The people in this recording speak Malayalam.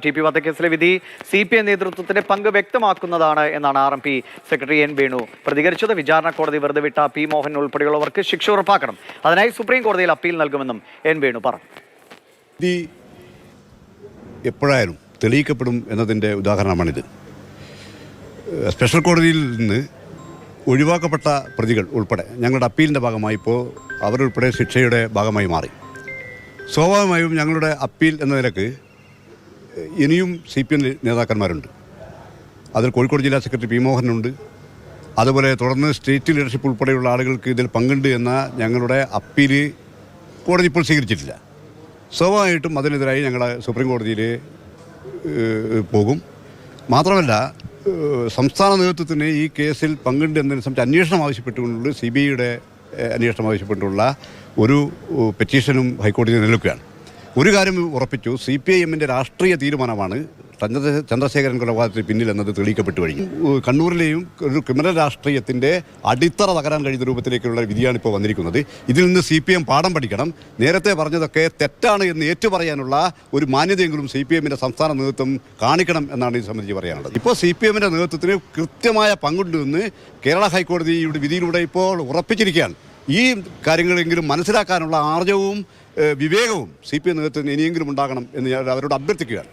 ടി പി വധക്കേസിലെ വിധി CPI നേതൃത്വത്തിന്റെ പങ്ക് വ്യക്തമാക്കുന്നതാണ് എന്നാണ് RMP സെക്രട്ടറി N. വേണു പ്രതികരിച്ചത്. വിചാരണ കോടതി വെറുതെ വിട്ട P. മോഹൻ ഉൾപ്പെടെയുള്ളവർക്ക് ശിക്ഷ ഉറപ്പാക്കണം. അതിനായി സുപ്രീം കോടതിയിൽ അപ്പീൽ നൽകുമെന്നും N. വേണു പറഞ്ഞു. വിധി എപ്പോഴായാലും തെളിയിക്കപ്പെടും എന്നതിൻ്റെ ഉദാഹരണമാണിത്. സ്പെഷ്യൽ കോടതിയിൽ നിന്ന് ഒഴിവാക്കപ്പെട്ട പ്രതികൾ ഉൾപ്പെടെ ഞങ്ങളുടെ അപ്പീലിൻ്റെ ഭാഗമായി ഇപ്പോൾ അവരുൾപ്പെടെ ശിക്ഷയുടെ ഭാഗമായി മാറി. സ്വാഭാവികമായും ഞങ്ങളുടെ അപ്പീൽ എന്ന നിലക്ക് ഇനിയും CPM നേതാക്കന്മാരുണ്ട്. അതിൽ കോഴിക്കോട് ജില്ലാ സെക്രട്ടറി P. മോഹനുണ്ട്. അതുപോലെ തുടർന്ന് സ്റ്റേറ്റ് ലീഡർഷിപ്പ് ഉൾപ്പെടെയുള്ള ആളുകൾക്ക് ഇതിൽ പങ്കുണ്ട് എന്ന ഞങ്ങളുടെ അപ്പീൽ കോടതി ഇപ്പോൾ സ്വീകരിച്ചിട്ടില്ല. സ്വാഭാവികമായിട്ടും അതിനെതിരായി ഞങ്ങൾ സുപ്രീം കോടതിയിൽ പോകും. മാത്രമല്ല സംസ്ഥാന നേതൃത്വത്തിന് ഈ കേസിൽ പങ്കുണ്ട് എന്നതിനെ സംബന്ധിച്ച് അന്വേഷണം ആവശ്യപ്പെട്ടുകൊണ്ട് CBIയുടെ അന്വേഷണം ആവശ്യപ്പെട്ടുള്ള ഒരു പെറ്റീഷനും ഹൈക്കോടതി നിലനിൽക്കുകയാണ്. ഒരു കാര്യം ഉറപ്പിച്ചു, CPIMൻ്റെ രാഷ്ട്രീയ തീരുമാനമാണ് ചന്ദ്രശേഖരൻ കൊലപാതകത്തിന് പിന്നിൽ എന്നത് തെളിയിക്കപ്പെട്ടു കഴിഞ്ഞു. കണ്ണൂരിലെയും ഒരു ക്രിമിനൽ രാഷ്ട്രീയത്തിൻ്റെ അടിത്തറ തകരാൻ കഴിയുന്ന രൂപത്തിലേക്കുള്ള വിധിയാണ് ഇപ്പോൾ വന്നിരിക്കുന്നത്. ഇതിൽ നിന്ന് CPM പാഠം പഠിക്കണം. നേരത്തെ പറഞ്ഞതൊക്കെ തെറ്റാണ് എന്ന് ഏറ്റുപറയാനുള്ള ഒരു മാന്യതയെങ്കിലും CPMൻ്റെ സംസ്ഥാന നേതൃത്വം കാണിക്കണം എന്നാണ് ഇത് സംബന്ധിച്ച് പറയാനുള്ളത്. ഇപ്പോൾ CPMൻ്റെ നേതൃത്വത്തിന് കൃത്യമായ പങ്കുണ്ടെന്ന് കേരള ഹൈക്കോടതിയുടെ വിധിയിലൂടെ ഇപ്പോൾ ഉറപ്പിച്ചിരിക്കുകയാണ്. ഈ കാര്യങ്ങളെങ്കിലും മനസ്സിലാക്കാനുള്ള ആർജവും വിവേകവും CPM നേതൃത്വത്തിന് ഇനിയെങ്കിലും ഉണ്ടാകണം എന്ന് ഞാൻ അവരോട് അഭ്യർത്ഥിക്കുകയാണ്.